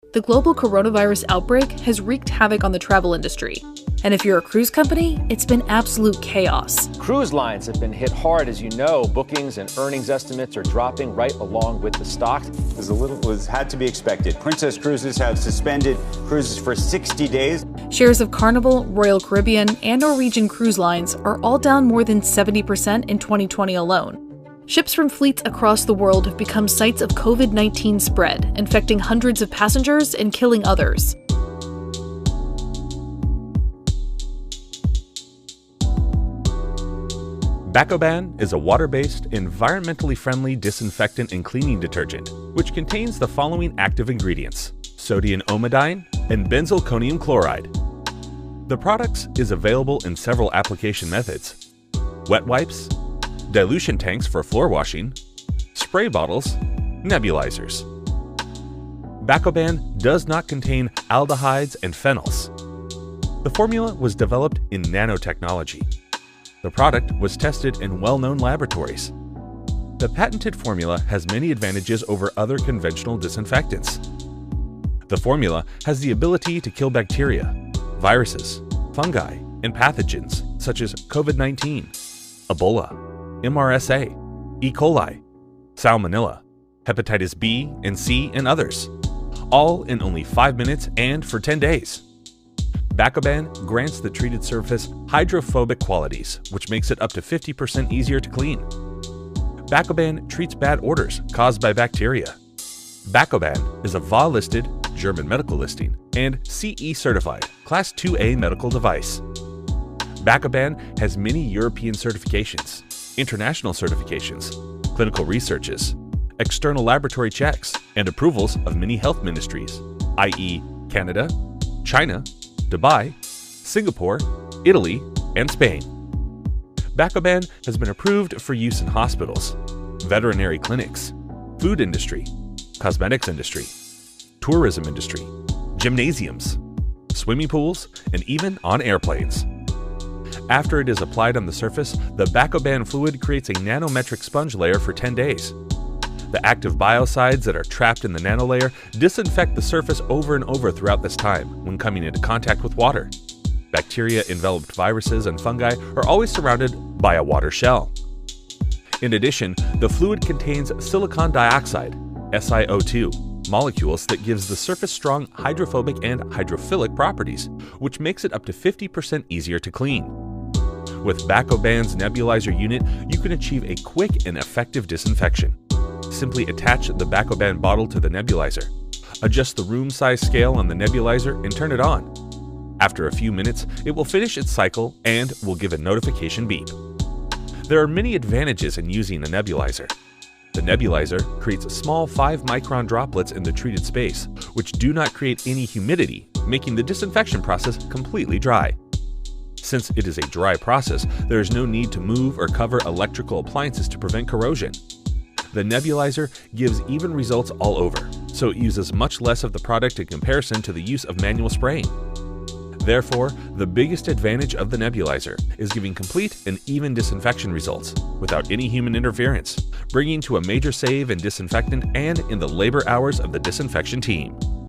The global coronavirus outbreak has wreaked havoc on the travel industry. And if you're a cruise company, it's been absolute chaos. Cruise lines have been hit hard, as you know. Bookings and earnings estimates are dropping right along with the stock. Had to be expected. Princess Cruises have suspended cruises for 60 days. Shares of Carnival, Royal Caribbean, and Norwegian cruise lines are all down more than 70% in 2020 alone. Ships from fleets across the world have become sites of COVID-19 spread, infecting hundreds of passengers and killing others. Bacoban is a water-based, environmentally friendly disinfectant and cleaning detergent, which contains the following active ingredients: sodium omidine and benzalkonium chloride. The product is available in several application methods: wet wipes, dilution tanks for floor washing, spray bottles, nebulizers. Bacoban does not contain aldehydes and phenols. The formula was developed in nanotechnology. The product was tested in well-known laboratories. The patented formula has many advantages over other conventional disinfectants. The formula has the ability to kill bacteria, viruses, fungi, and pathogens such as COVID-19, Ebola, MRSA, E. coli, Salmonella, hepatitis B and C, and others, all in only 5 minutes and for 10 days. Bacoban grants the treated surface hydrophobic qualities, which makes it up to 50% easier to clean. Bacoban treats bad odors caused by bacteria. Bacoban is a VA-listed, German medical listing, and CE certified, Class 2A medical device. Bacoban has many European certifications, international certifications, clinical researches, external laboratory checks, and approvals of many health ministries, i.e. Canada, China, Dubai, Singapore, Italy, and Spain. Bacoban has been approved for use in hospitals, veterinary clinics, food industry, cosmetics industry, tourism industry, gymnasiums, swimming pools, and even on airplanes. After it is applied on the surface, the Bacoban fluid creates a nanometric sponge layer for 10 days. The active biocides that are trapped in the nanolayer disinfect the surface over and over throughout this time when coming into contact with water. Bacteria-enveloped viruses and fungi are always surrounded by a water shell. In addition, the fluid contains silicon dioxide, SiO2, molecules that gives the surface strong hydrophobic and hydrophilic properties, which makes it up to 50% easier to clean. With Bacoban's nebulizer unit, you can achieve a quick and effective disinfection. Simply attach the Bacoban bottle to the nebulizer. Adjust the room size scale on the nebulizer and turn it on. After a few minutes, it will finish its cycle and will give a notification beep. There are many advantages in using a nebulizer. The nebulizer creates small 5-micron droplets in the treated space, which do not create any humidity, making the disinfection process completely dry. Since it is a dry process, there is no need to move or cover electrical appliances to prevent corrosion. The nebulizer gives even results all over, so it uses much less of the product in comparison to the use of manual spraying. Therefore, the biggest advantage of the nebulizer is giving complete and even disinfection results without any human interference, bringing to a major save in disinfectant and in the labor hours of the disinfection team.